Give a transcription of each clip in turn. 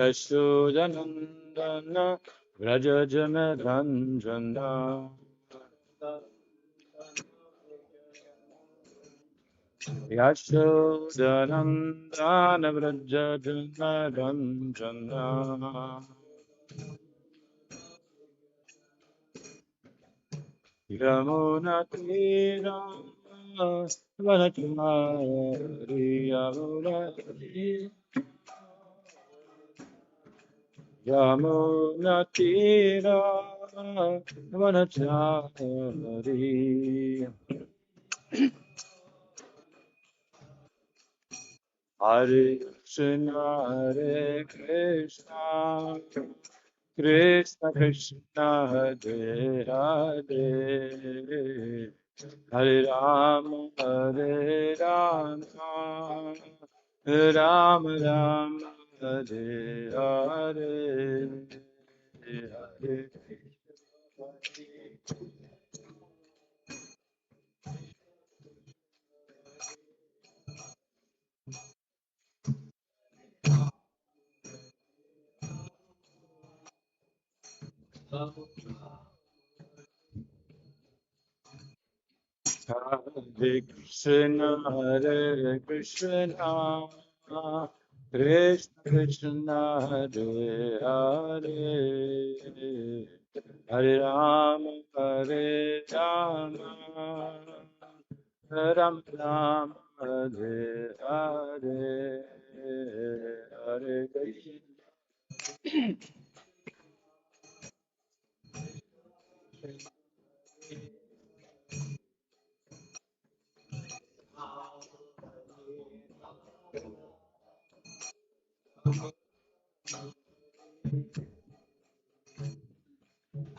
Yashodanandana Vrajajana Ranjana Yashodanandana Vrajajana Ranjana Yamunatira Vanachari Yamunatira Yamunatira Vanachari Hare Krishna Hare Krishna Krishna Krishna Hare Hare Hare Rama Hare Rama Rama Rama Hare Hare Hare Hare Krishna, Hare Krishna, Krishna Krishna, Hare Hare, Hare Rama, Hare Rama, Ram Ram, Hare Hare, Hare Krishna.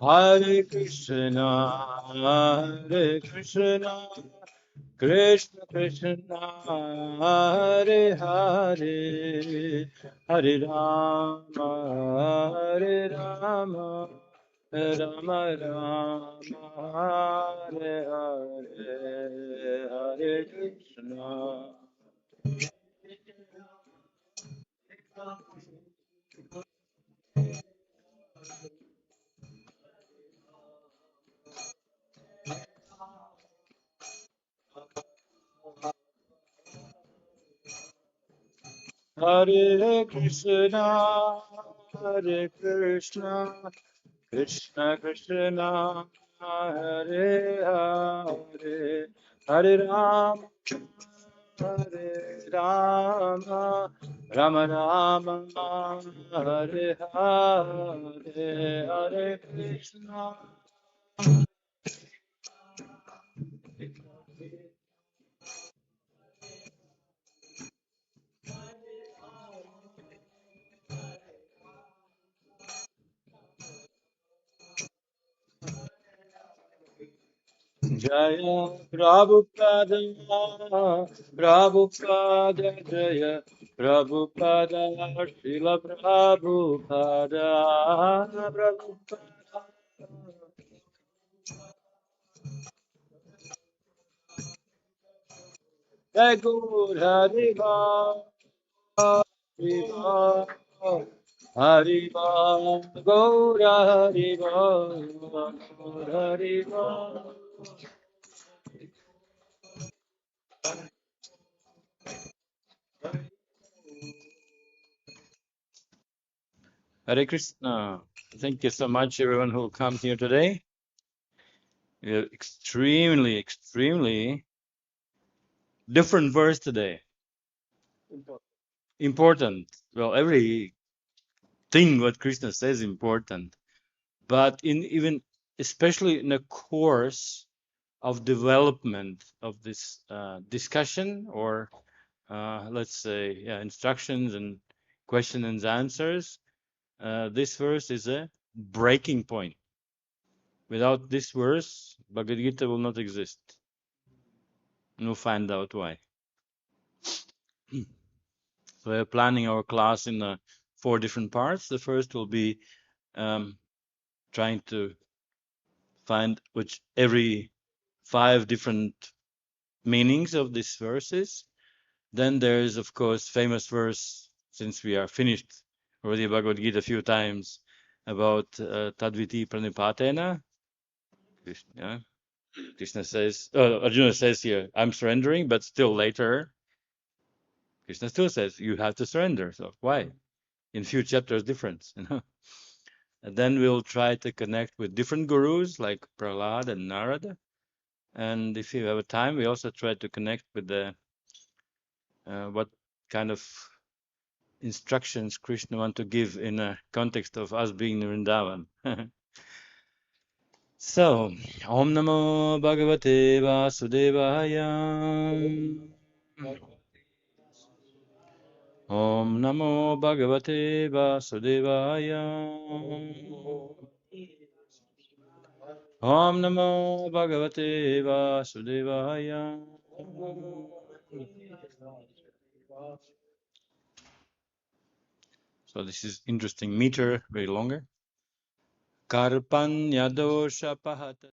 Hare Krishna, Hare Krishna, Krishna Krishna, Hare Hare, Hare Rama, Hare Rama, Rama Rama, Hare Hare, Hare Krishna. Hare Krishna, Hare Krishna, Krishna Krishna, Hare Hare, Hare Rama, Hare Rama, Rama Rama, Hare Hare, Hare Krishna. Jaya Prabhupada, Prabhupada Jaya, Prabhupada, Srila Prabhupada, Prabhupada. Jai Guru Hariva, Hariva, Hariva, Gaura Hariva, Gaura Hariva. Hare Krishna. Thank you so much, everyone who comes here today. Extremely different verse today. Important. Well, every thing what Krishna says is important, but in even especially in a course of development of this discussion, or let's say, yeah, instructions and question and answers, this verse is a breaking point. Without this verse, Bhagavad-Gita will not exist. And we'll find out why. So we're planning our class in 4 different parts. The first will be trying to find which every 5 different meanings of these verses. Then there is, of course, famous verse, since we are finished already Bhagavad-Gita a few times about Tadviti Pranipatena. Krishna, Krishna says, Arjuna says here, I'm surrendering, but still later, Krishna still says, you have to surrender. So why? In few chapters difference, you know. And then we'll try to connect with different gurus like Prahlad and Narada. And if you have a time, we also try to connect with the what kind of instructions Krishna want to give in a context of us being in Vrindavan. So, Om Namo Bhagavate Vasudevaya. Om Namo Bhagavate Vasudevaya. Om Namo Bhagavate Vasudevaya. So this is interesting meter, very longer. Karpanya dosha pahata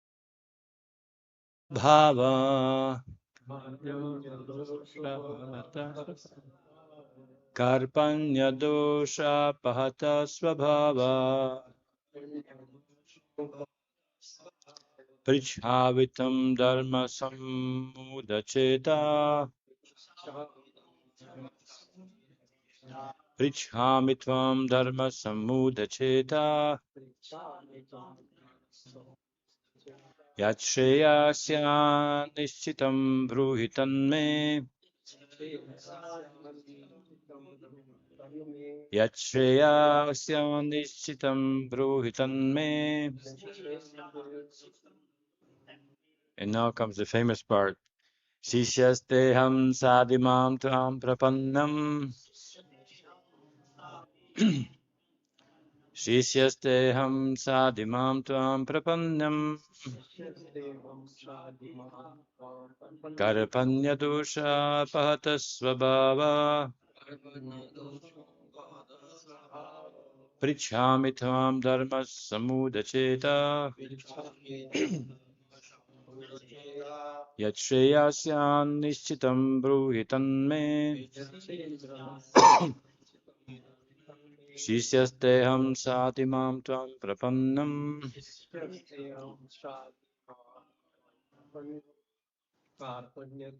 bhava. Karpanya dosha pahata svabhava. Pricchavitam dharma samudacheta. Pricchamitvam dharma samudacheta. Yachreyasya nishchitam bruhitan me. Yachreyasya nishchitam bruhitan me. And now comes the famous part. Shishyasteham sadimam tvam prapannam. Shishyasteham sadimam tvam prapannam. Karpanya dosha pahata svabhava. Prichhami tvam dharma samudacheta. Yachreyasyan nishchitam bruhitan me. Shishyasteham satimam tvam prapannam. Karpanya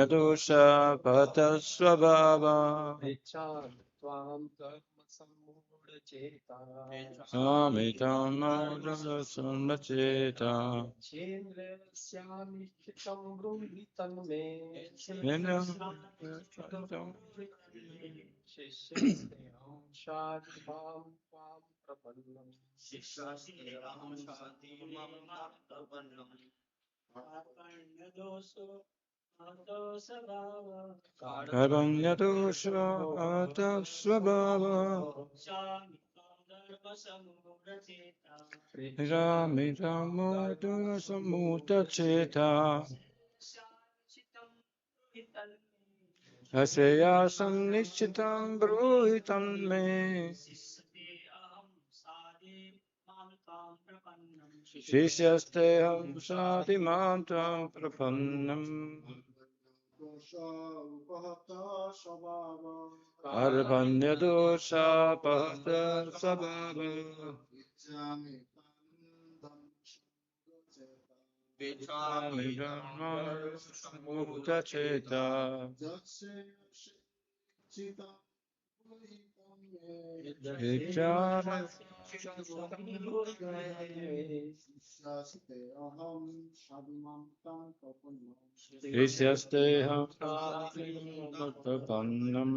dosha pahata svabhava. Amitam madhava samacheta. Karpanya dosha pahata svabhava. Amitam madhava samacheta. Aseyasam nishchitam bruhitam me. Shishyasteham satimam tvam prapannam. Arpanya dosha pahata sabhava. Vichami dhamma samudacheta. Vichara Shishyasteham satimam prapannam.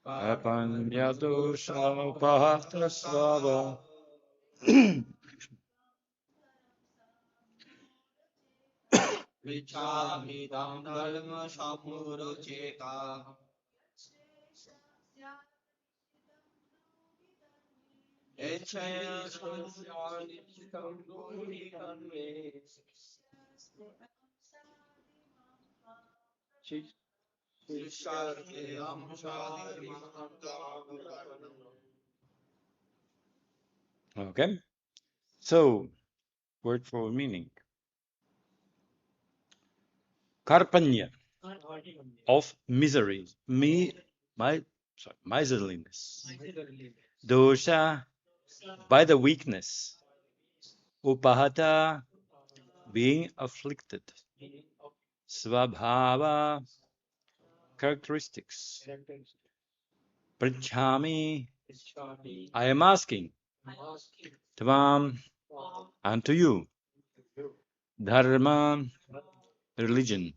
Arpanya dosha pahata sabhava. Okay, so word for meaning. karpanya, of miseries, miserliness, dosha, by the weakness, upahata, being afflicted, svabhava, characteristics, pritchami, I am asking, tvam, unto you, dharma, religion,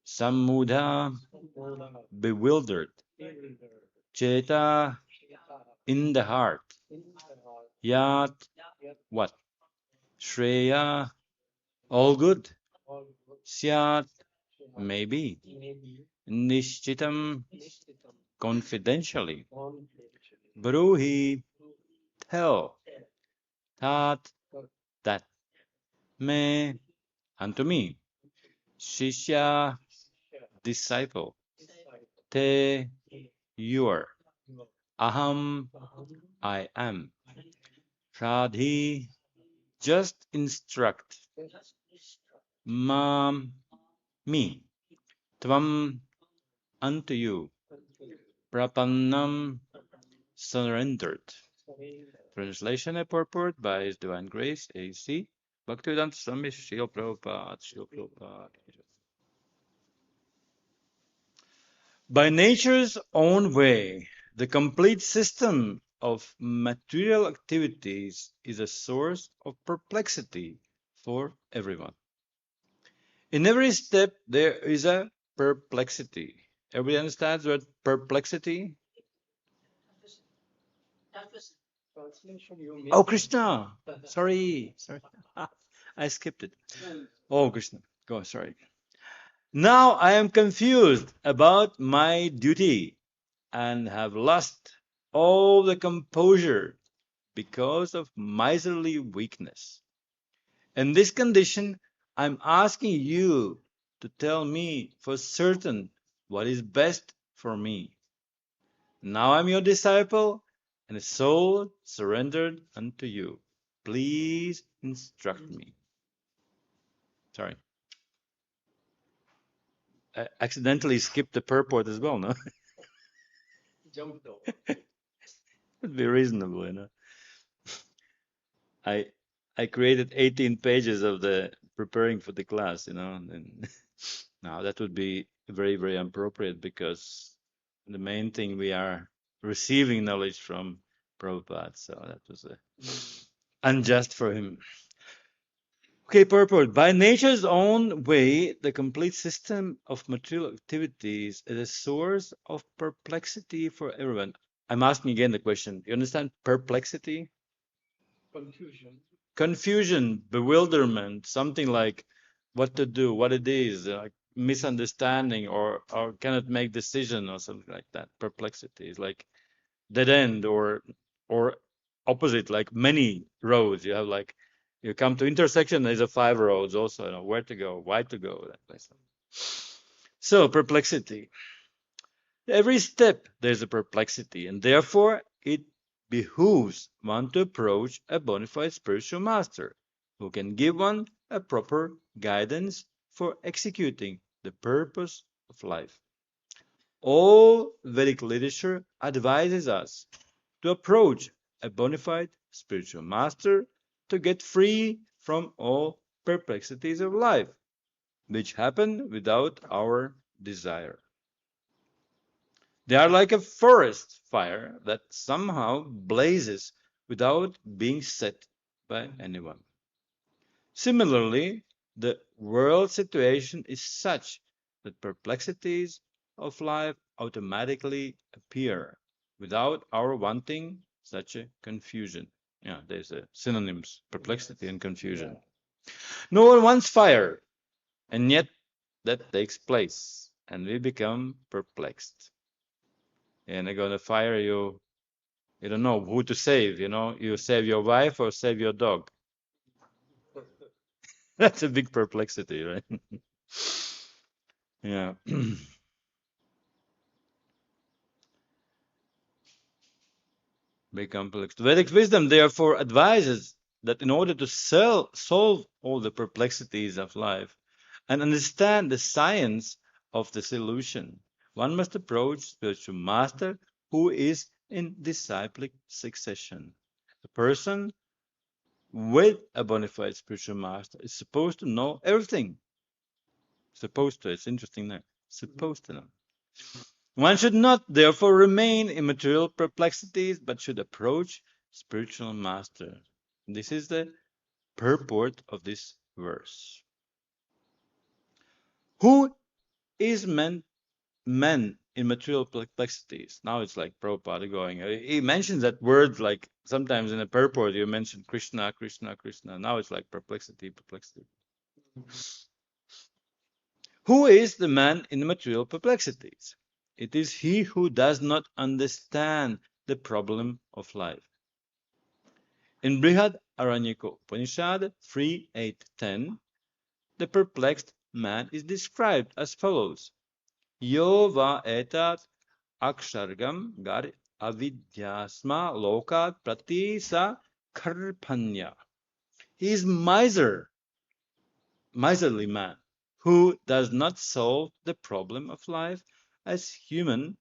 samudha, bewildered, cheta, in the heart, yat, what, shreya, all good, syat, maybe, nishchitam, confidentially, bruhi, tell, tat, that, me, unto me, shishya, disciple, te, your, aham, I am, shradhi, just instruct, mam, me, tvam, unto you, prapannam, surrendered. Translation and purport by His Divine Grace, A.C. Bhaktivedanta Swami Srila Prabhupada, Srila Prabhupada. By nature's own way, the complete system of material activities is a source of perplexity for everyone. In every step, there is a perplexity. Everybody understands what perplexity? Oh, Krishna. Sorry. I skipped it. Oh, Krishna. Go, sorry. Now I am confused about my duty and have lost all the composure because of miserly weakness. In this condition, I'm asking you to tell me for certain what is best for me. Now I'm your disciple and a soul surrendered unto you. Please instruct me. Sorry. I accidentally skipped the purport as well, no? Would be reasonable, you know. I created 18 pages of the preparing for the class, you know, and now that would be very, very appropriate because the main thing we are receiving knowledge from Prabhupada, so that was unjust for him. Okay, purport. By nature's own way, the complete system of material activities is a source of perplexity for everyone. I'm asking again the question. You understand perplexity? Confusion, bewilderment, something like what to do, what it is, like misunderstanding or cannot make decision or something like that. Perplexity is like dead end or opposite, like many roads. You have like you come to intersection, there's a 5 roads also, you know, where to go, why to go, that place. So perplexity. Every step there's a perplexity, and therefore it behooves one to approach a bona fide spiritual master who can give one a proper guidance for executing the purpose of life. All Vedic literature advises us to approach a bona fide spiritual master to get free from all perplexities of life, which happen without our desire. They are like a forest fire that somehow blazes without being set by anyone. Similarly, the world situation is such that perplexities of life automatically appear without our wanting such a confusion. Yeah, there's a synonyms, perplexity and confusion. No one wants fire, and yet that takes place, and we become perplexed. And they're gonna fire you. You don't know who to save. You know, you save your wife or save your dog. That's a big perplexity, right? Yeah. Big complex. Vedic wisdom therefore advises that in order to solve all the perplexities of life, and understand the science of the solution, one must approach spiritual master who is in disciplic succession. The person with a bona fide spiritual master is supposed to know everything. Supposed to, it's interesting there. Supposed to know. One should not, therefore, remain in material perplexities, but should approach spiritual master. This is the purport of this verse. Who is men in material perplexities? Now it's like Prabhupada going. He mentions that word like sometimes in a purport you mention Krishna, Krishna, Krishna. Now it's like perplexity, perplexity. Who is the man in the material perplexities? It is he who does not understand the problem of life. In Brihad Aranyaka Upanishad 3.8.10, the perplexed man is described as follows. Yo va etat akshargam gar avidyasma lokat prati sa karpanya. He is miserly man, who does not solve the problem of life as human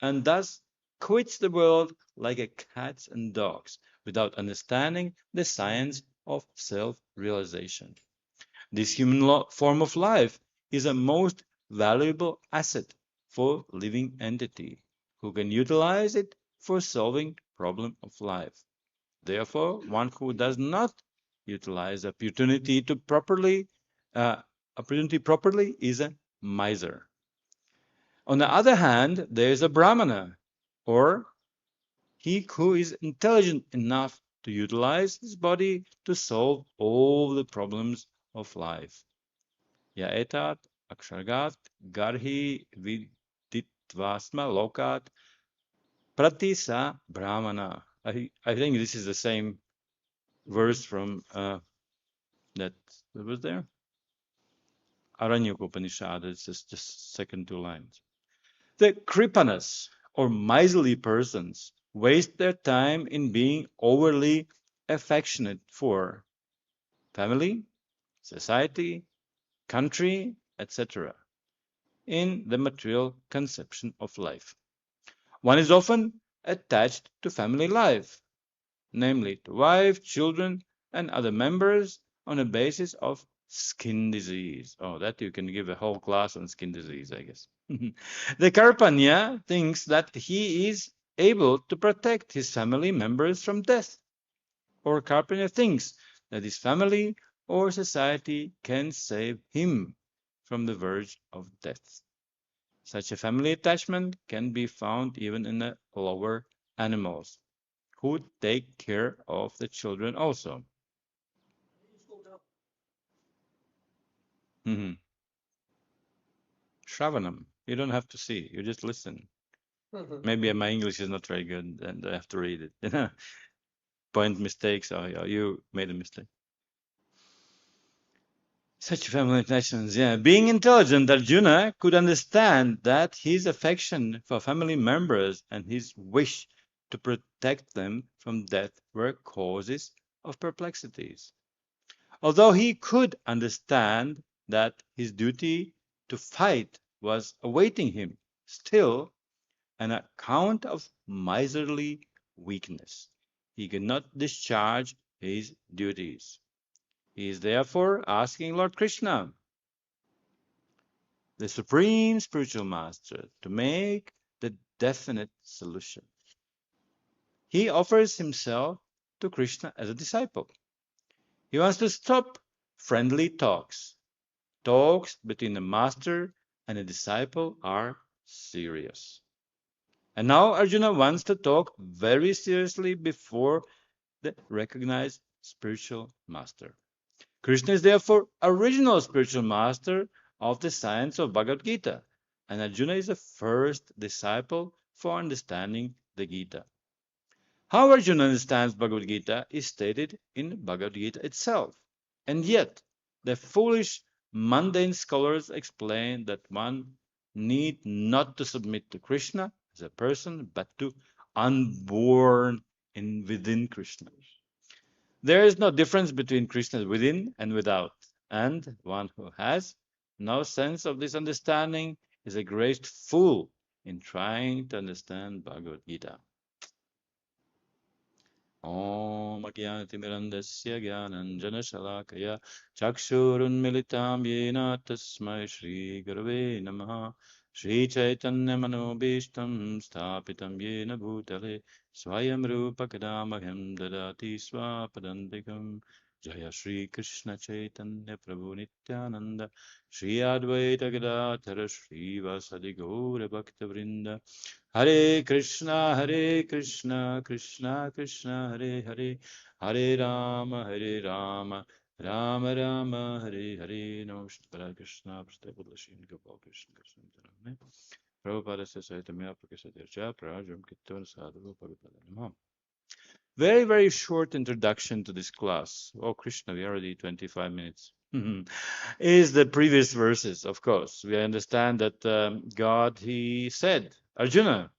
and thus quits the world like a cats and dogs without understanding the science of self-realization. This human form of life is a most valuable asset for living entity who can utilize it for solving problem of life. Therefore, one who does not utilize opportunity properly is a miser. On the other hand, there is a brahmana, or he who is intelligent enough to utilize his body to solve all the problems of life. Ya etat akshargat garhi viditvasma lokat pratisa brahmana. I think this is the same verse from that was there. Aranyaka Upanishad. It's just second two lines. The kripanas, or miserly persons, waste their time in being overly affectionate for family, society, country, etc. in the material conception of life. One is often attached to family life, namely to wife, children, and other members on a basis of skin disease. Oh, that you can give a whole class on skin disease, I guess. The Karpanya thinks that he is able to protect his family members from death. Or Karpanya thinks that his family or society can save him from the verge of death. Such a family attachment can be found even in the lower animals, who take care of the children also. Shravanam. You don't have to see, you just listen. Maybe my English is not very good and I have to read it. Point mistakes, oh, you made a mistake. Such family attachments, yeah. Being intelligent, Arjuna could understand that his affection for family members and his wish to protect them from death were causes of perplexities. Although he could understand that his duty to fight was awaiting him, still, on account of miserly weakness, he could not discharge his duties. He is therefore asking Lord Krishna, the Supreme Spiritual Master, to make the definite solution. He offers himself to Krishna as a disciple. He wants to stop friendly talks. Talks between the master and a disciple are serious. And now Arjuna wants to talk very seriously before the recognized spiritual master. Krishna is therefore original spiritual master of the science of Bhagavad-Gita, and Arjuna is the first disciple for understanding the Gita. How Arjuna understands Bhagavad-Gita is stated in Bhagavad-Gita itself, and yet the foolish, mundane scholars explain that one need not to submit to Krishna as a person, but to unborn within Krishna. There is no difference between Krishna within and without, and one who has no sense of this understanding, is a great fool in trying to understand Bhagavad-Gita. Om Agyanatimirandasya Gyananjana-Shalakaya Chakshurunmilitam Yena Tasmai Shri Gurave Namaha Shri Chaitanya Manobishtam Sthapitam Yena Bhutale Swayam Rupa Kadamaham Dadati Swapadantikam Jaya Shri Krishna Chaitanya Prabhu Nityananda Shri Advaita Gadadhara Shri Vasadi Gaura Bhakta Vrinda Hare Krishna, Krishna Krishna, Hare Hare, Hare Rama, Rama Rama, Hare Hare. Namo Shri Krishna, Prabhupada Gopal Krishna, Krishna. Prabhupada says, Aitamya Prakasadirja, Prajam Kittan Sadhu Prabhupada Namo. Very, very short introduction to this class. Oh, Krishna, we already 25 minutes. Is the previous verses, of course. We understand that God, he said, Arjuna,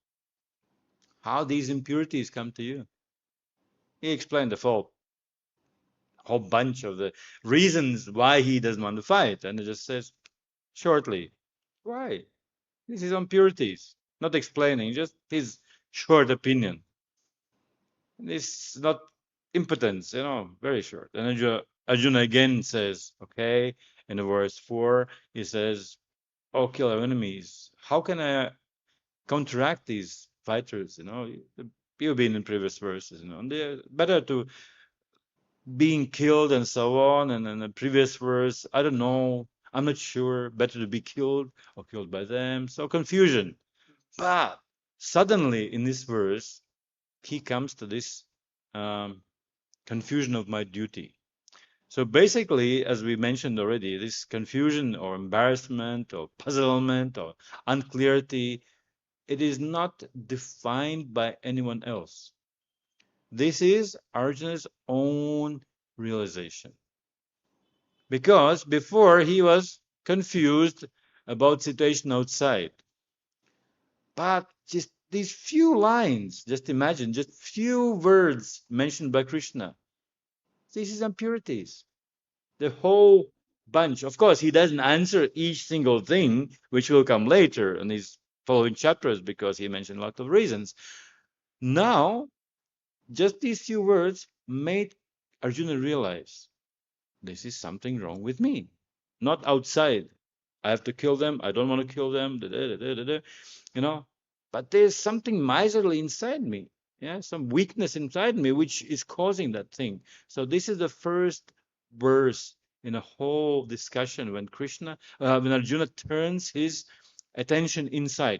how these impurities come to you. He explained the whole bunch of the reasons why he doesn't want to fight. And it just says shortly, why? This is impurities. Not explaining, just his short opinion. This is not impotence, very short. And Arjuna again says, okay, in verse 4, he says, oh, kill our enemies. How can I counteract these fighters? You've been in previous verses, and they're better to being killed and so on. And in the previous verse, I don't know, I'm not sure, better to be killed or killed by them. So confusion. But suddenly in this verse, he comes to this confusion of my duty. So basically, as we mentioned already, this confusion or embarrassment or puzzlement or unclarity, it is not defined by anyone else. This is Arjuna's own realization. Because before he was confused about situation outside. But just these few lines, just imagine, just few words mentioned by Krishna. This is impurities. The whole bunch. Of course, he doesn't answer each single thing, which will come later in his following chapters because he mentioned a lot of reasons. Now, just these few words made Arjuna realize this is something wrong with me, not outside. I have to kill them. I don't want to kill them. But there's something miserly inside me. Yeah, some weakness inside me which is causing that thing. So this is the first verse in a whole discussion when when Arjuna turns his attention inside.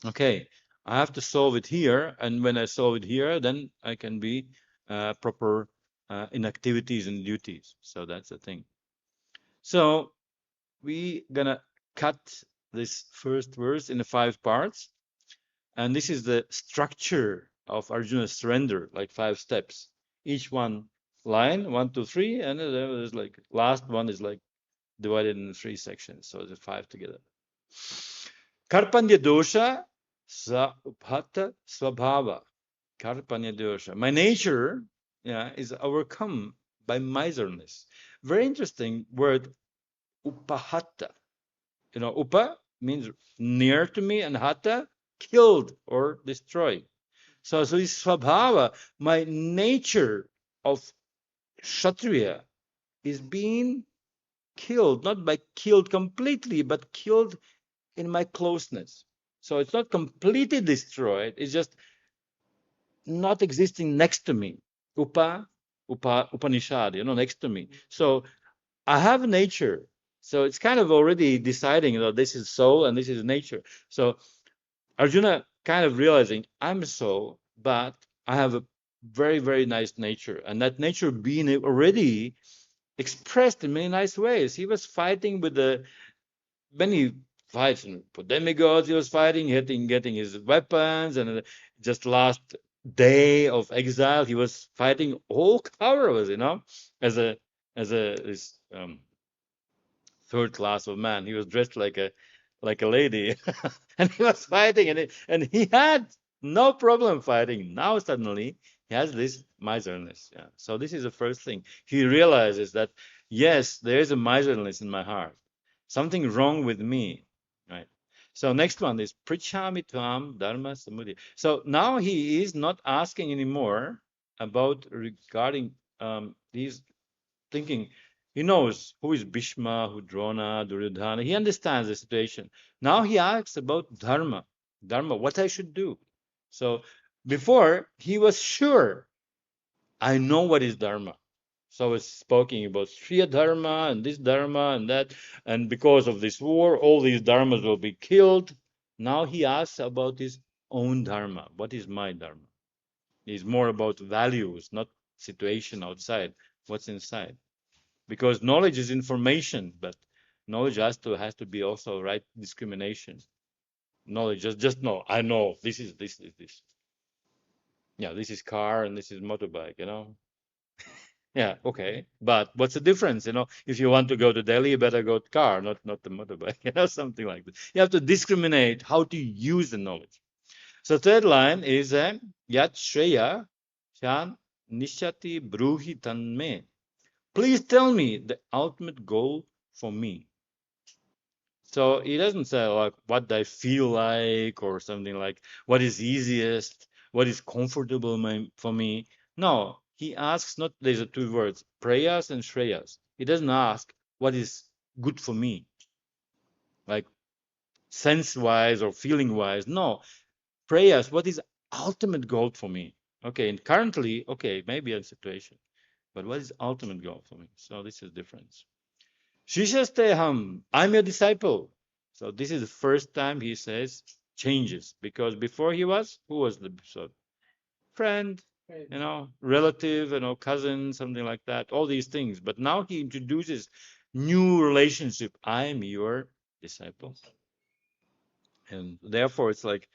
Okay, I have to solve it here, and when I solve it here, then I can be proper in activities and duties. So that's the thing. So we gonna cut this first verse into 5 parts, and this is the structure of Arjuna's surrender, like 5 steps. Each one line, 1, 2, 3, and there's like last one is like divided in 3 sections, so the 5 together. Karpanya dosha sa uphatta swabhava. Karpanya dosha. My nature, is overcome by miserliness. Very interesting word, upahatta. Upa means near to me, and hatta, killed or destroyed. So this swabhava, my nature of Kshatriya, is being killed, not by killed completely, but killed in my closeness. So it's not completely destroyed, it's just not existing next to me. Upanishad, next to me. So I have nature. So it's kind of already deciding that this is soul and this is nature. So Arjuna kind of realizing I'm a soul, but I have a very, very nice nature. And that nature being already expressed in many nice ways. He was fighting with many fights for demigods. He was fighting, getting his weapons, and just last day of exile, he was fighting all Kauravas, as a this third class of man. He was dressed like a lady, and he was fighting, and he had no problem fighting. Now suddenly he has this miserliness. Yeah. So this is the first thing. He realizes that yes, there is a miserliness in my heart. Something wrong with me, right? So next one is Prichami Tvam Dharma Samudaya. So now he is not asking anymore about regarding these thinking. He knows who is Bhishma, who Drona, Duryodhana. He understands the situation. Now he asks about Dharma. Dharma, what I should do. So before he was sure, I know what is Dharma. So it's speaking about Striya Dharma and this Dharma and that. And because of this war, all these Dharmas will be killed. Now he asks about his own Dharma. What is my Dharma? It's more about values, not situation outside, what's inside. Because knowledge is information, but knowledge has to be also right discrimination. Knowledge, just know. I know this is this. Yeah, this is car and this is motorbike. Yeah, okay. But what's the difference? If you want to go to Delhi, you better go to car, not the motorbike, something like that. You have to discriminate how to use the knowledge. So third line is Yat Shreya Shan Nishati Bruhi Tanme. Please tell me the ultimate goal for me. So he doesn't say like what I feel like or something like what is easiest, what is comfortable for me. No, he asks not, there's a two words, prayas and shreyas. He doesn't ask what is good for me, like sense-wise or feeling-wise. No, prayas, what is ultimate goal for me? Okay, and currently, okay, maybe a situation, but what is ultimate goal for me? So this is difference. Shishasteham, I'm your disciple. So this is the first time he says changes, because before he was, who was the friend, relative, cousin, something like that, all these things. But now he introduces new relationship. I am your disciple. And therefore it's like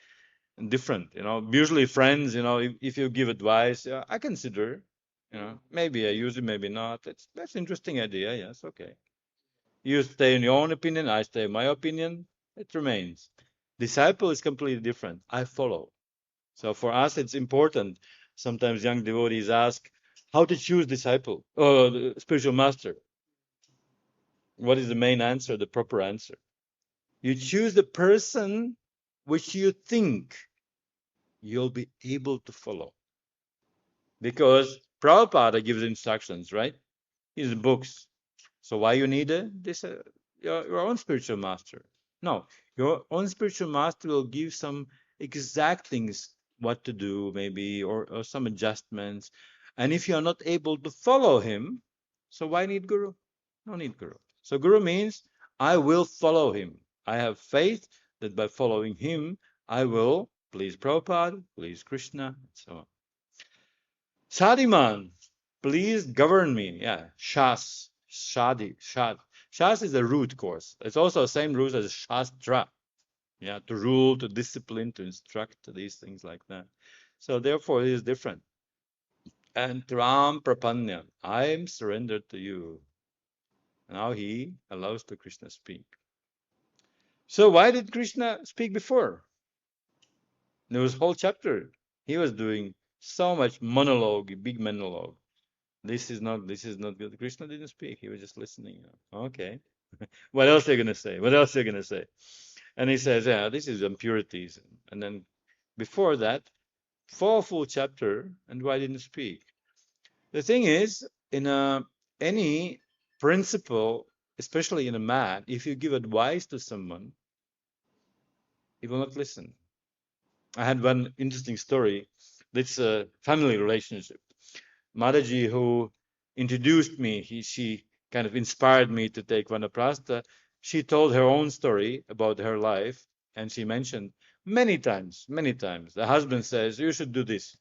different, usually friends, if you give advice, yeah, I consider, maybe I use it, maybe not. That's interesting idea. Yes. Okay. You stay in your own opinion, I stay in my opinion, it remains. Disciple is completely different. I follow. So for us, it's important. Sometimes young devotees ask how to choose disciple or the spiritual master. What is the main answer, the proper answer? You choose the person which you think you'll be able to follow. Because Prabhupada gives instructions, right? His books. So why you need your own spiritual master? No, your own spiritual master will give some exact things what to do, maybe, or some adjustments. And if you are not able to follow him, so why need Guru? No need Guru. So Guru means I will follow him. I have faith that by following him, I will please Prabhupada, please Krishna, and so on. Sadiman, please govern me. Yeah, Shas, Shadi, Shad. Shas is a root course. It's also the same root as Shastra. Yeah, to rule, to discipline, to instruct, these things like that. So therefore, it is different. And Tram Prapanya, I am surrendered to you. Now he allows the Krishna speak. So why did Krishna speak before? There was a whole chapter. He was doing so much monologue, big monologue. This is not good. Krishna didn't speak. He was just listening. Okay. What else are you going to say? What else are you going to say? And he says, yeah, this is impurities. And then before that, 4 full chapter, and why didn't speak? The thing is, in any principle, especially in a man, if you give advice to someone, he will not listen. I had one interesting story. It's a family relationship. Mataji, who introduced me, she kind of inspired me to take Vanaprastha. She told her own story about her life, and she mentioned many times. The husband says, you should do this.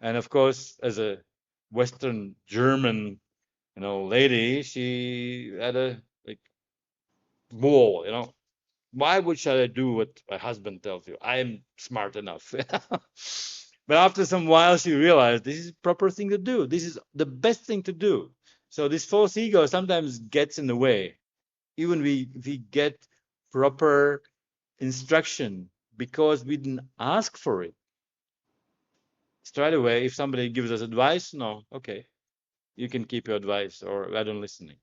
And of course, as a Western German, lady, she had a wall, why should I do what my husband tells you? I am smart enough. But after some while, she realized this is the proper thing to do. This is the best thing to do. So this false ego sometimes gets in the way. Even we get proper instruction because we didn't ask for it. Straight away, if somebody gives us advice, no, okay, you can keep your advice, or I don't listening.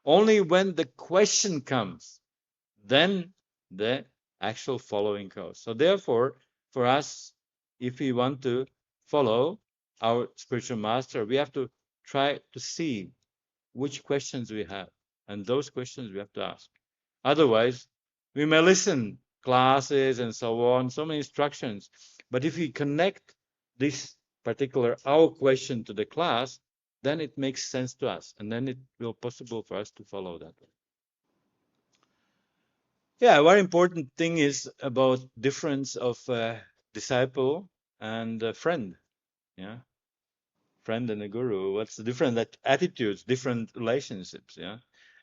Only when the question comes, then the actual following goes. So therefore, for us, if we want to follow our spiritual master, we have to try to see which questions we have. And those questions we have to ask. Otherwise, we may listen classes and so on, so many instructions. But if we connect this particular our question to the class, then it makes sense to us. And then it will possible for us to follow that. Yeah, one important thing is about difference of disciple and friend. Yeah, friend and a guru. What's the different that attitudes, different relationships? Yeah,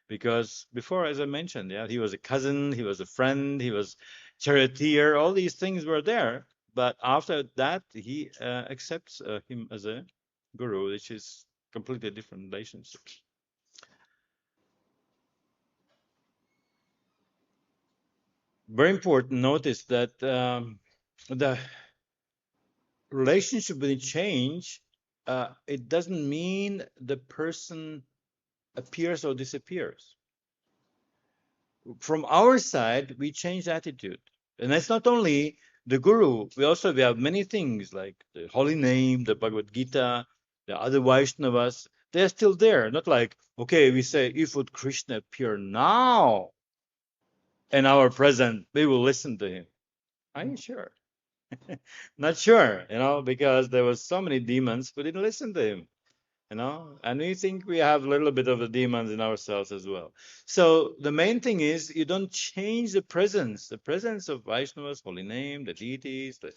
because before, as I mentioned, yeah, he was a cousin, he was a friend, he was charioteer. All these things were there, but after that, he accepts him as a guru, which is completely different relationships. Very important. Notice that the relationship when it change, it doesn't mean the person appears or disappears. From our side, we change attitude. And that's not only the guru, we have many things like the holy name, the Bhagavad-Gita, the other Vaishnavas. They're still there. Not like, okay, we say, if would Krishna appear now in our present, we will listen to him. Are you sure? Not sure, because there was so many demons who didn't listen to him. And we think we have a little bit of the demons in ourselves as well. So the main thing is you don't change the presence of Vaishnavas, holy name, the deities, the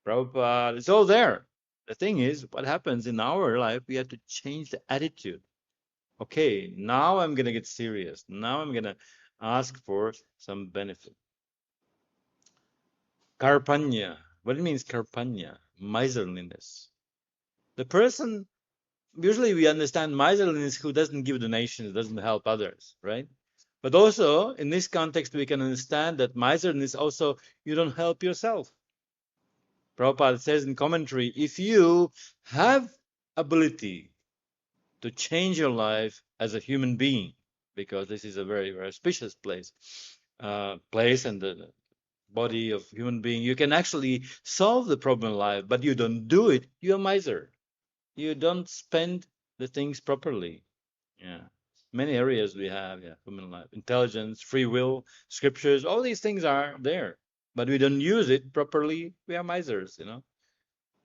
Prabhupada, it's all there. The thing is, what happens in our life, we have to change the attitude. Okay, now I'm going to get serious. Now I'm going to ask for some benefit. Karpanya. What it means, karpanya? Miserliness. The person, usually we understand miserliness who doesn't give donations, doesn't help others, right? But also in this context, we can understand that miserliness also, you don't help yourself. Prabhupada says in commentary, if you have ability to change your life as a human being, because this is a very, very auspicious place and the body of human being, you can actually solve the problem in life, but you don't do it, you're a miser. You don't spend the things properly. Yeah. Many areas we have, human life, intelligence, free will, scriptures, all these things are there. But we don't use it properly, we are misers,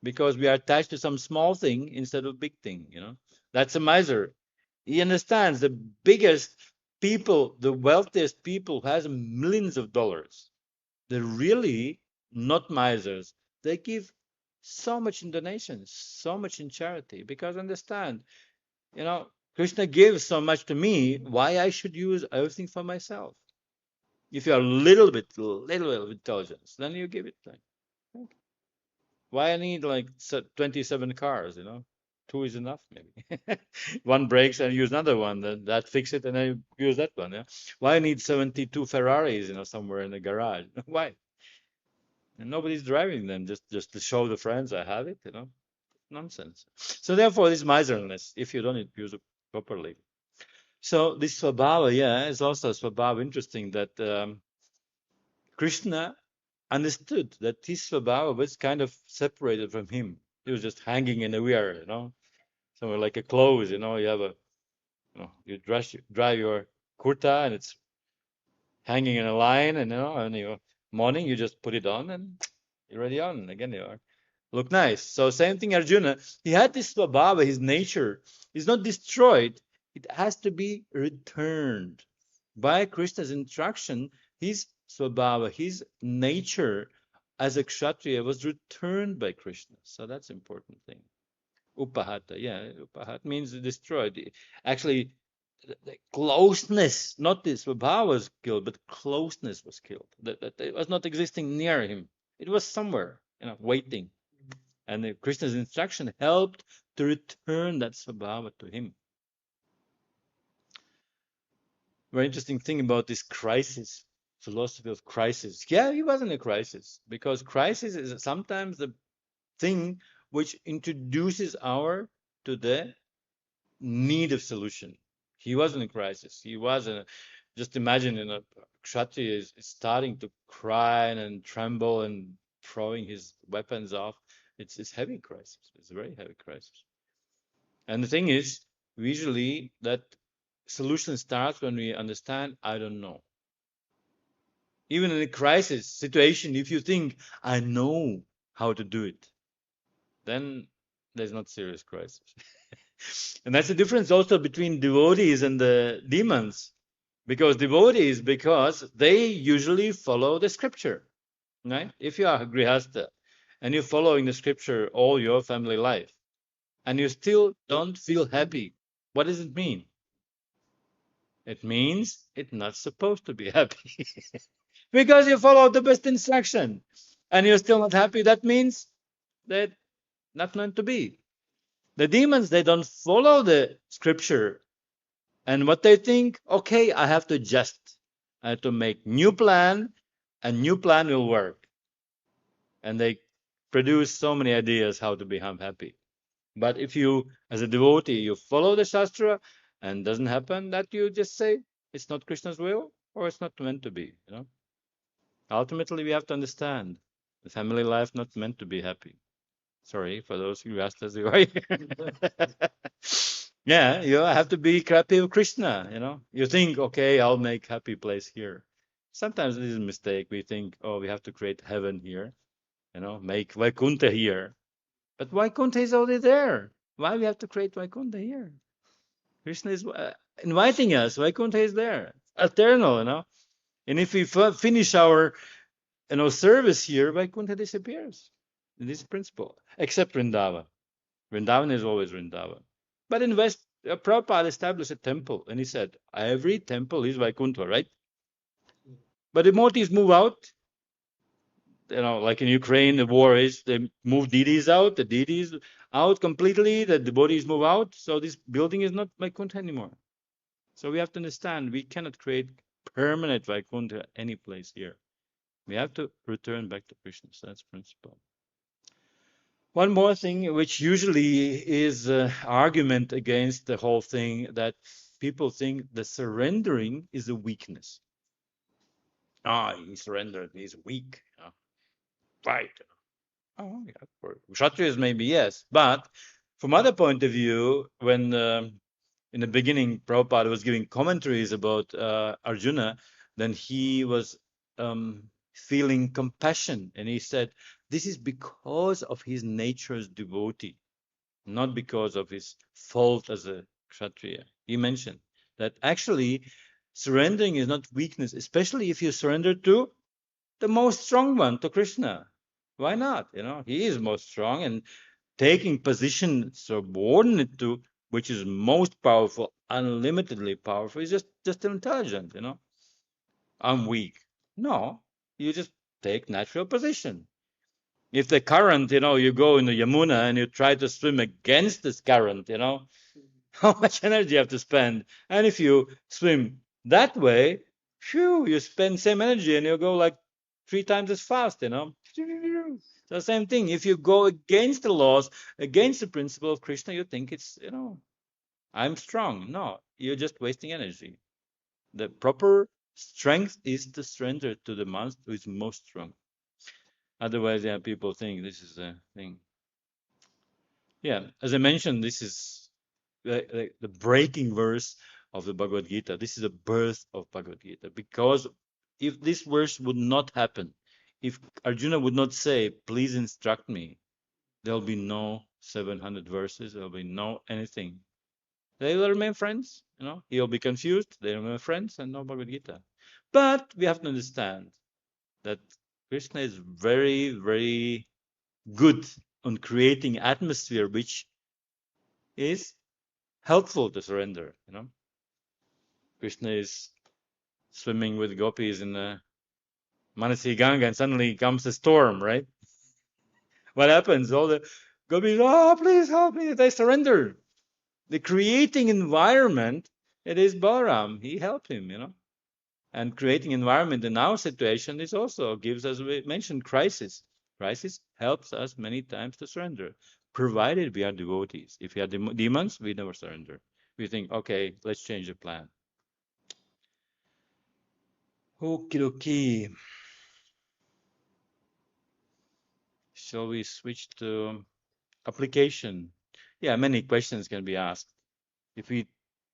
because we are attached to some small thing instead of big thing, That's a miser. He understands the biggest people, the wealthiest people who has millions of dollars. They're really not misers. They give so much in donations, so much in charity, because understand, Krishna gives so much to me, why I should use everything for myself? If you are a little bit intelligence, then you give it. Why I need like 27 cars, Two is enough, maybe. One breaks and use another one, then that fix it and then you use that one, yeah. Why I need 72 Ferraris, somewhere in the garage? Why? And nobody's driving them just to show the friends I have it, Nonsense. So therefore, this miserliness, if you don't use it properly. So this swabhava, is also a swabhava. Interesting that Krishna understood that his swabhava was kind of separated from him. He was just hanging in the air, somewhere like a clothes, you have you dry your kurta and it's hanging in a line, and in your morning you just put it on and you're ready on. And again, you are look nice. So same thing, Arjuna. He had this swabhava, his nature is not destroyed. It has to be returned. By Krishna's instruction, his swabhava, his nature as a kshatriya was returned by Krishna. So that's an important thing. Upahata, upahat means destroyed. Actually, the closeness, not this swabhava was killed, but closeness was killed. That it was not existing near him. It was somewhere, waiting. And Krishna's instruction helped to return that swabhava to him. Very interesting thing about this crisis, philosophy of crisis. Yeah, he was in a crisis because crisis is sometimes the thing which introduces our to the need of solution. He was in a crisis. He was in a, just imagine, Kshatriya is starting to cry and tremble and throwing his weapons off. It's heavy crisis. It's a very heavy crisis. And the thing is, usually that solution starts when we understand, I don't know. Even in a crisis situation, if you think, I know how to do it, then there's not serious crisis. And that's the difference also between devotees and the demons. Because devotees, because they usually follow the scripture, right? If you are a grihasta and you're following the scripture all your family life, and you still don't feel happy, what does it mean? It means it's not supposed to be happy. Because you follow the best instruction and you're still not happy, that means that not meant to be. The demons, they don't follow the scripture. And what they think, okay, I have to adjust. I have to make new plan, and new plan will work. And they produce so many ideas how to become happy. But if you, as a devotee, you follow the Shastra and doesn't happen, that you just say it's not Krishna's will or it's not meant to be. Ultimately, we have to understand the family life not meant to be happy. Sorry for those who asked us who are here. Yeah, you have to be happy with Krishna. You think, okay, I'll make happy place here. Sometimes it is a mistake. We think, oh, we have to create heaven here, make Vaikuntha here. But Vaikuntha is already there. Why we have to create Vaikuntha here? Krishna is inviting us. Vaikuntha is there, eternal. And if we finish our, service here, Vaikuntha disappears. This principle, except Vrindavan. Vrindavan is always Vrindavan. But in West, Prabhupada established a temple, and he said, every temple is Vaikuntha, right? But devotees move out. Like in Ukraine, the war is, they move deities out, the deities out completely, the devotees move out. So this building is not Vaikuntha anymore. So we have to understand, we cannot create permanent Vaikuntha any place here. We have to return back to Krishna. So that's principle. One more thing, which usually is an argument against the whole thing, that people think the surrendering is a weakness. He surrendered, he's weak. Right. Oh, yeah, for Kshatriyas maybe yes, but from other point of view, when in the beginning Prabhupada was giving commentaries about Arjuna, then he was feeling compassion, and he said, this is because of his nature as devotee, not because of his fault as a Kshatriya. He mentioned that actually surrendering is not weakness, especially if you surrender to the most strong one, to Krishna. Why not? He is most strong, and taking position subordinate to which is most powerful, unlimitedly powerful, is just intelligent. I'm weak. No, you just take natural position. If the current, you go in the Yamuna and you try to swim against this current, how much energy you have to spend. And if you swim that way, you spend same energy and you go like 3 times as fast. So same thing. If you go against the laws, against the principle of Krishna, you think it's, I'm strong. No, you're just wasting energy. The proper strength is to surrender to the master who is most strong. Otherwise, people think this is a thing. Yeah, as I mentioned, this is the breaking verse of the Bhagavad-Gita. This is the birth of Bhagavad-Gita. Because if this verse would not happen, if Arjuna would not say, please instruct me, there'll be no 700 verses, there'll be no anything. They will remain friends, he'll be confused, they remain friends, and no Bhagavad-Gita. But we have to understand that Krishna is very, very good on creating atmosphere which is helpful to surrender. Krishna is swimming with gopis in the Manasi Ganga, and suddenly comes a storm, right? What happens? All the gopis, please help me. They surrender. The creating environment, it is Balaram. He helped him, And creating environment in our situation is also gives us, we mentioned, crisis. Crisis helps us many times to surrender, provided we are devotees. If we are demons, we never surrender. we think, okay, let's change the plan. Okie dokie. Shall we switch to application? Yeah, many questions can be asked. If we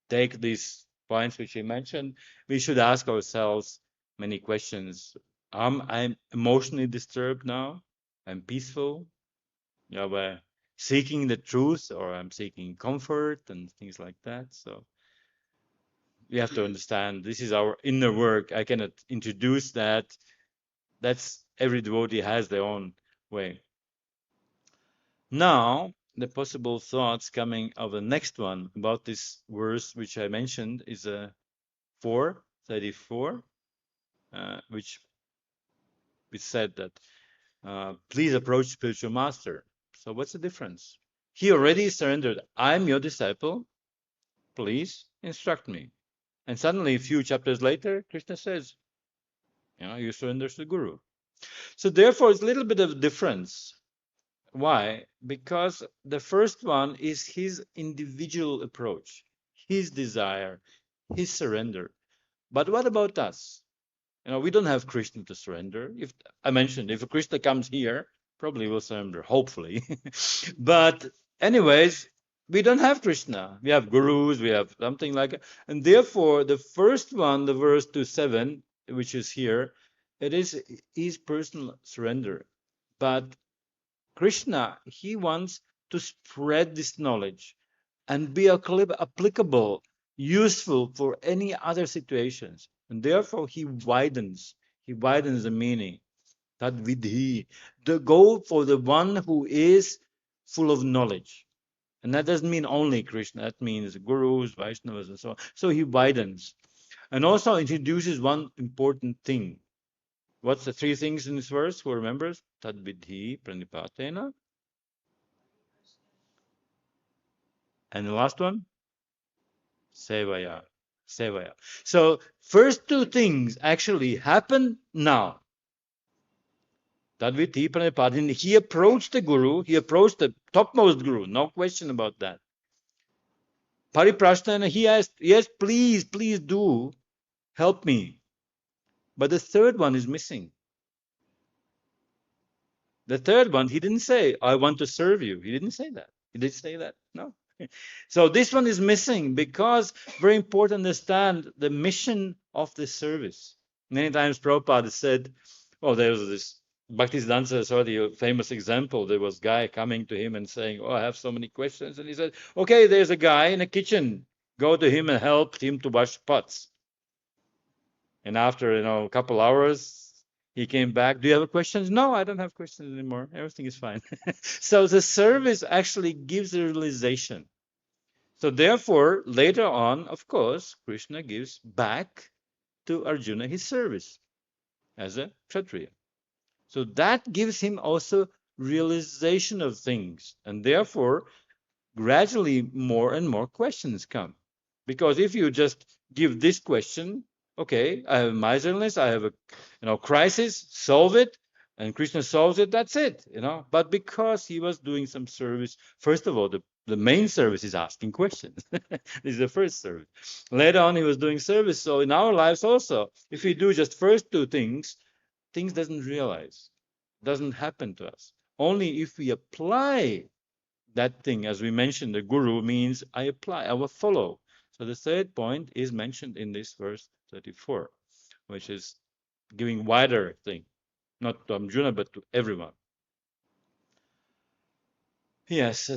take these points which we mentioned, we should ask ourselves many questions. I'm emotionally disturbed now. I'm peaceful. We're seeking the truth, or I'm seeking comfort and things like that. So we have to understand this is our inner work. I cannot introduce that. That's every devotee has their own way. Now, the possible thoughts coming of the next one about this verse which I mentioned is 4:34, which we said that please approach spiritual master. So what's the difference? He already surrendered. I'm your disciple. Please instruct me. And suddenly, a few chapters later, Krishna says, you surrender to the Guru. So therefore, it's a little bit of difference. Why? Because the first one is his individual approach, his desire, his surrender. But what about us? We don't have Krishna to surrender. If I mentioned, if a Krishna comes here, probably we'll surrender, hopefully. But anyways, we don't have Krishna. We have gurus, we have something like it. And therefore, the first one, the verse 27, which is here, it is his personal surrender. But Krishna, he wants to spread this knowledge and be applicable, useful for any other situations. And therefore he widens the meaning. That vidhi, the go for the one who is full of knowledge. And that doesn't mean only Krishna, that means gurus, Vaishnavas, and so on. So he widens. And also introduces one important thing. What's the three things in this verse? Who remembers? Tad vidhi pranipatena. And the last one? Sevaya. Sevaya. So first two things actually happen now. Tadviti Pranipadin, he approached the Guru, he approached the topmost Guru, no question about that. Pariprashna, he asked, yes, please do help me. But the third one is missing. The third one, he didn't say, I want to serve you. He didn't say that. He did say that? No. So this one is missing because very important to understand the mission of the service. Many times Prabhupada said, well, there was this Bhaktisiddhanta Saraswati, a famous example. There was a guy coming to him and saying, oh, I have so many questions. And he said, okay, there's a guy in the kitchen. Go to him and help him to wash pots. And after, a couple hours, he came back. Do you have questions? No, I don't have questions anymore. Everything is fine. So the service actually gives a realization. So therefore, later on, of course, Krishna gives back to Arjuna his service as a Kshatriya. So that gives him also realization of things. And therefore, gradually more and more questions come. Because if you just give this question, okay, I have miserliness, I have a crisis, solve it, and Krishna solves it, that's it, But because he was doing some service, first of all, the main service is asking questions. This is the first service. Later on, he was doing service. So in our lives also, if we do just first two things doesn't happen to us. Only if we apply that thing, as we mentioned, the guru means I apply, I will follow. So the third point is mentioned in this verse 34, which is giving wider thing, not to Arjuna, but to everyone. Yes,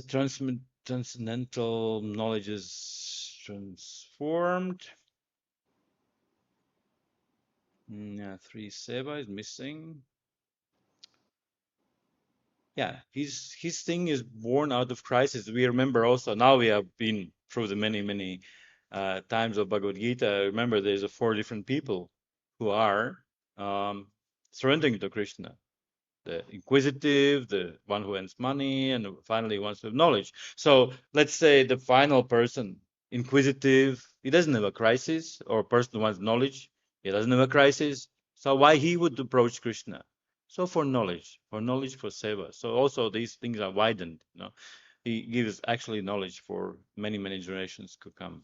transcendental knowledge is transformed. Yeah, 3 seva is missing. Yeah, his thing is born out of crisis. We remember also, now we have been through the many times of Bhagavad-Gita. Remember, there's 4 different people who are surrendering to Krishna. The inquisitive, the one who wants money, and finally wants to have knowledge. So let's say the final person, inquisitive, he doesn't have a crisis, or a person who wants knowledge, he doesn't have a crisis. So why he would approach Krishna? So for knowledge, for seva. So also these things are widened. he gives actually knowledge for many, many generations to come.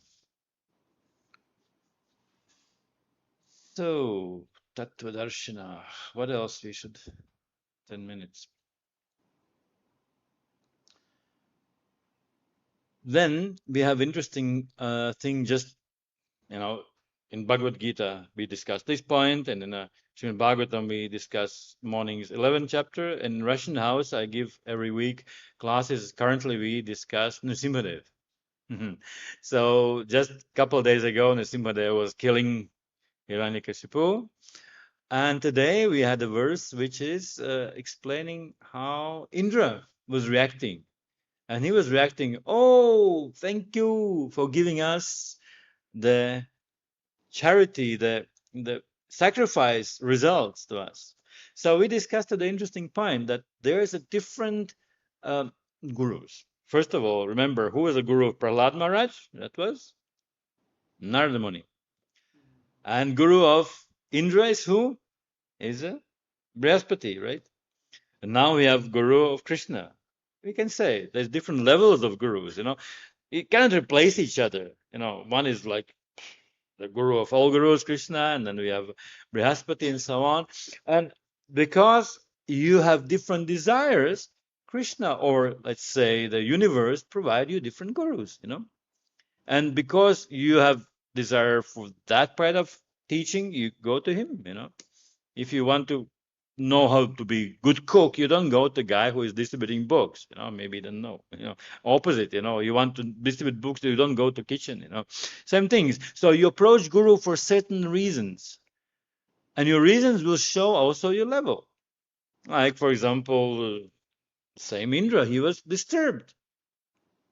So, Tattva Darshana. What else we should? 10 minutes. Then we have interesting thing just, in Bhagavad-Gita, we discuss this point, and in Srimad Bhagavatam, we discuss morning's 11th chapter. In Russian house, I give every week classes. Currently, we discuss Nrsimhadev. So just a couple of days ago, Nrsimhadev was killing Hiranyakashipu. And today we had a verse which is explaining how Indra was reacting. And he was reacting, oh, thank you for giving us the charity, the sacrifice results to us. So we discussed the interesting point that there is a different gurus. First of all, remember who was the guru of Prahlad Maharaj? That was Narada Muni. And guru of Indra is who? Is a Brihaspati, right? And now we have guru of Krishna. We can say there's different levels of gurus, You cannot replace each other. One is like the guru of all gurus, Krishna, and then we have Brihaspati and so on. And because you have different desires, Krishna, or let's say the universe, provide you different gurus, And because you have desire for that part of teaching, you go to him, If you want to know how to be good cook, you don't go to the guy who is distributing books, maybe you don't know, opposite, you want to distribute books, you don't go to kitchen, same things. So you approach guru for certain reasons, and your reasons will show also your level. Like, for example, same Indra, he was disturbed,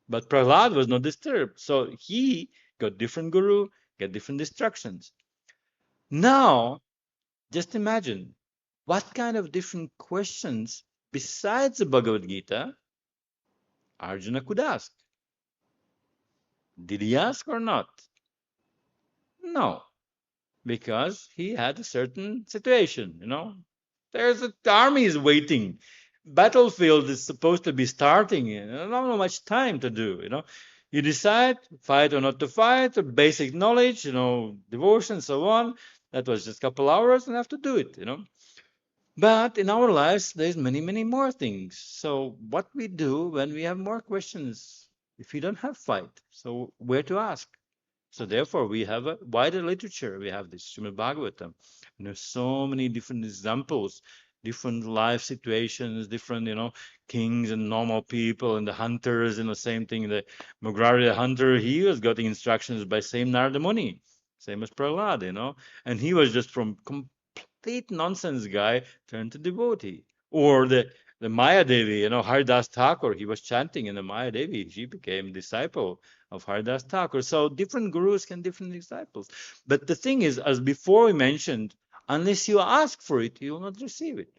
but Prahlad was not disturbed. So he got different guru, get different instructions. Now, just imagine what kind of different questions besides the Bhagavad Gita Arjuna could ask. Did he ask or not? No, because he had a certain situation, There's the army is waiting. Battlefield is supposed to be starting, not much time to do, You decide fight or not to fight, basic knowledge, devotion, so on. That was just a couple hours and have to do it, But in our lives, there's many, many more things. So what we do when we have more questions, if we don't have fight, so where to ask? So therefore, we have a wider literature. We have this Srimad Bhagavatam. And there's so many different examples, different life situations, different, kings and normal people and the hunters, and the same thing. The Mugrari the hunter, he was getting instructions by same Narada Muni, same as Prahlad, and he was just from complete nonsense guy turned to devotee. Or the Maya Devi, Haridas Thakur, he was chanting in the Maya Devi, she became disciple of Haridas Thakur. So different gurus can different disciples. But the thing is, as before we mentioned, unless you ask for it, you will not receive it.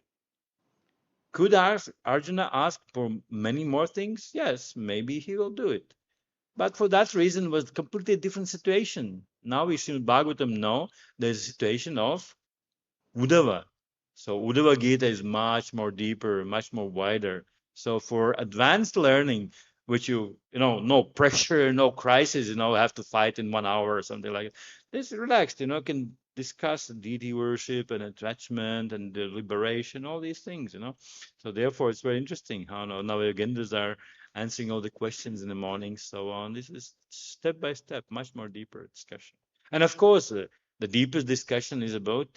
Could Arjuna ask for many more things? Yes, maybe he will do it. But for that reason was completely different situation. Now we see in Bhagavatam, no, there's a situation of Uddhava. So Uddhava Gita is much more deeper, much more wider. So for advanced learning, which no pressure, no crisis, have to fight in 1 hour or something like that. This relaxed, can discuss deity worship and attachment and the liberation, all these things, So therefore, it's very interesting how now Navayogendras are answering all the questions in the morning, so on. This is step by step, much more deeper discussion. And of course, the deepest discussion is about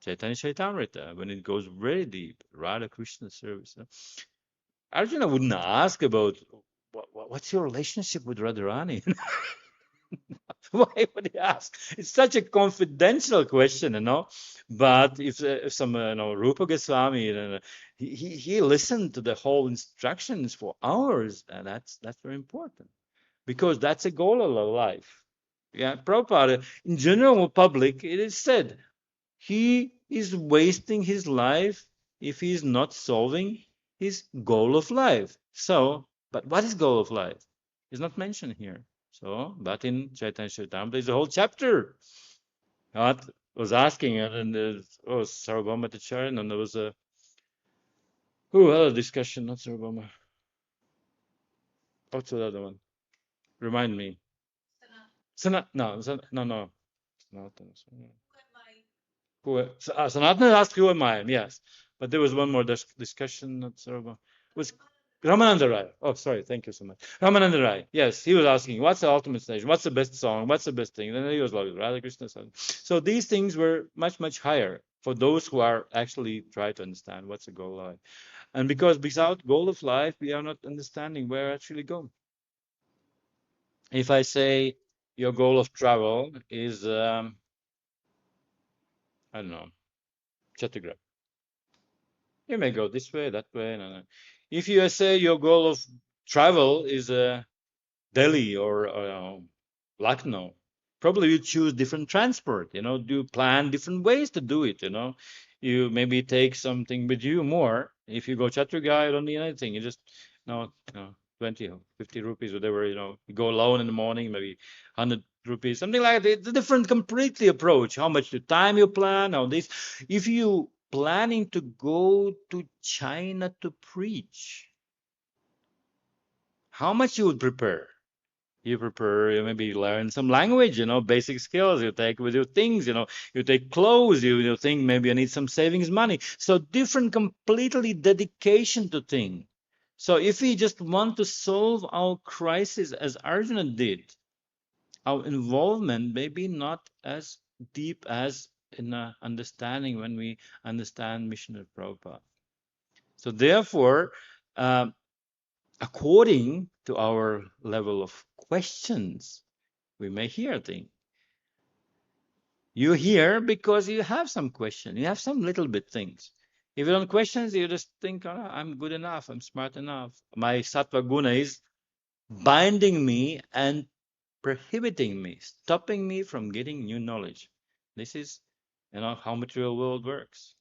Chaitanya Chaitamrita, when it goes very deep, Radha Krishna service. Arjuna wouldn't ask about what's your relationship with Radharani. Why would he ask? It's such a confidential question, But if some, Rupa Goswami, he listened to the whole instructions for hours, and that's very important, because that's a goal of life. Yeah, Prabhupada, in general public, it is said, he is wasting his life if he is not solving his goal of life. So, but what is goal of life? It's not mentioned here. So, but in Chaitanya Charitamrita, there's a whole chapter. God was asking, and Sarvabhauma Tacharya, and there was a discussion, not Sarvabhauma. What's the other one? Remind me. No, no. Sanatana. Sanatana asked, who am I? Yes. But there was one more discussion. Was Ramananda Rai. Oh, sorry. Thank you so much. Ramananda Rai. Yes, he was asking, what's the ultimate stage? What's the best song? What's the best thing? And then he was like, Radha Krishna song. So these things were much, much higher for those who are actually try to understand what's the goal of life. And because without goal of life, we are not understanding where actually go. If I say your goal of travel is, I don't know, Chattogram. You may go this way, that way. No. If you say your goal of travel is Delhi or Lucknow, probably you choose different transport. Do plan different ways to do it. You maybe take something with you more. If you go Chattogram, you don't need anything. You just 20 or 50 rupees, whatever. You go alone in the morning, maybe 100 rupees, something like that. It's a different completely approach. How much time you plan, all this. If you planning to go to China to preach, how much you would prepare? You prepare, you maybe learn some language, basic skills. You take with you things, you take clothes. You think maybe I need some savings money. So different, completely dedication to thing. So if we just want to solve our crisis as Arjuna did, our involvement may be not as deep as in understanding when we understand mission of Prabhupada. So therefore, according to our level of questions, we may hear things. You hear because you have some question. You have some little bit things. If you don't questions, you just think, oh, I'm good enough. I'm smart enough. My sattva guna is binding me and prohibiting me, stopping me from getting new knowledge. This is, how material world works.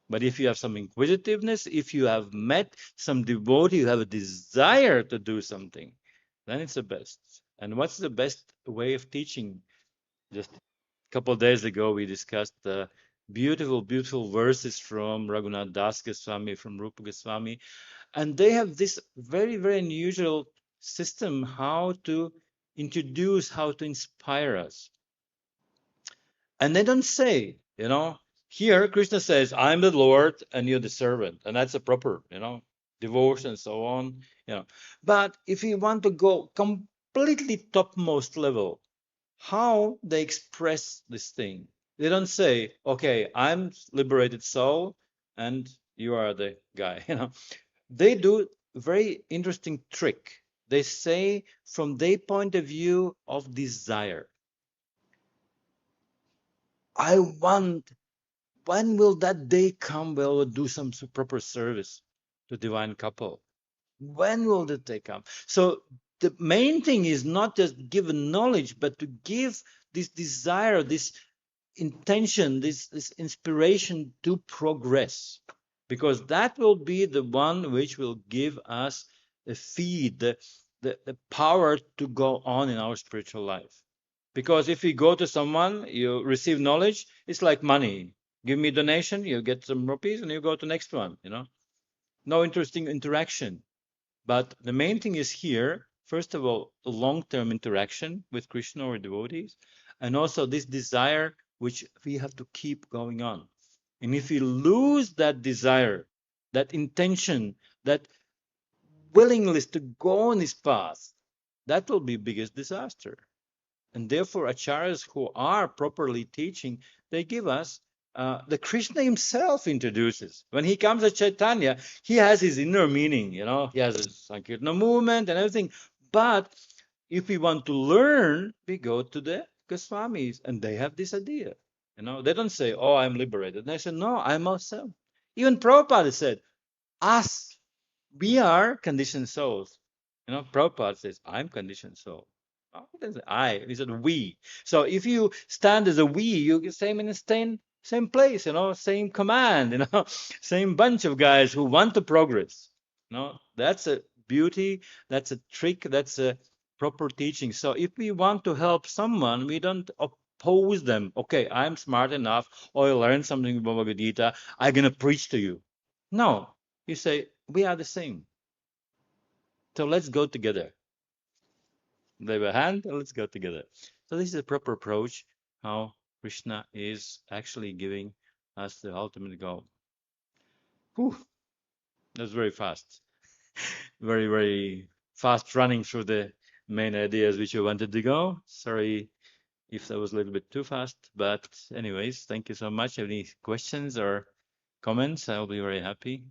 But if you have some inquisitiveness, if you have met some devotee, you have a desire to do something, then it's the best. And what's the best way of teaching? Just a couple of days ago, we discussed the beautiful, beautiful verses from Raghunath Das Goswami, from Rupa Goswami. And they have this very, very unusual system how to introduce, how to inspire us. And they don't say, here Krishna says, I'm the Lord and you're the servant. And that's a proper, devotion and so on, But if you want to go completely topmost level, how they express this thing, they don't say, okay, I'm liberated soul and you are the guy, They do a very interesting trick. They say from their point of view of desire. I want, when will that day come where we'll do some proper service to divine couple? When will that day come? So the main thing is not just give knowledge, but to give this desire, this intention, this inspiration to progress. Because that will be the one which will give us the feed, the power to go on in our spiritual life. Because if you go to someone, you receive knowledge, it's like money. Give me donation, you get some rupees, and you go to next one, No interesting interaction. But the main thing is here, first of all, a long-term interaction with Krishna or devotees, and also this desire which we have to keep going on. And if we lose that desire, that intention, that willingness to go on this path, that will be biggest disaster. And therefore, acharyas who are properly teaching, they give us the Krishna himself introduces. When he comes at Chaitanya, he has his inner meaning, he has his Sankirtana movement and everything. But if we want to learn, we go to the Goswamis, and they have this idea. They don't say, oh, I'm liberated. They say, no, I'm myself. Even Prabhupada said, us, we are conditioned souls. Prabhupada says, I'm conditioned soul. Oh, it doesn't I, he said we. So if you stand as a we, you get same in the same place, same command, same bunch of guys who want to progress. That's a beauty, that's a trick, that's a proper teaching. So if we want to help someone, we don't oppose them. Okay, I'm smart enough, or I learned something about Bhagavad-Gita, I'm gonna preach to you. No, you say we are the same. So let's go together. They have a hand, and let's go together. So this is a proper approach how Krishna is actually giving us the ultimate goal. Whew, that's very fast. Very, very fast running through the main ideas which I wanted to go. Sorry if that was a little bit too fast, but anyways, thank you so much. Any questions or comments? I'll be very happy.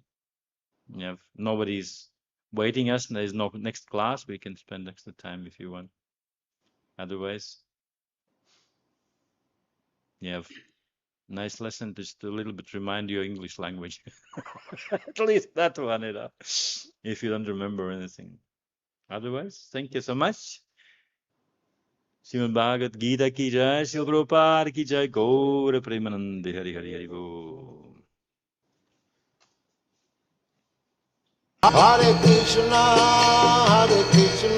Yeah, if nobody's waiting us and there's no next class, we can spend extra time if you want. Otherwise, yeah, nice lesson just to a little bit remind you English language. At least that one, if you don't remember anything. Otherwise, thank you so much. Srimad Bhagavad-Gita ki jai, Srila Prabhupada ki jai, Gaura Premanande, Hari Hari Hari Bo. Hare Krishna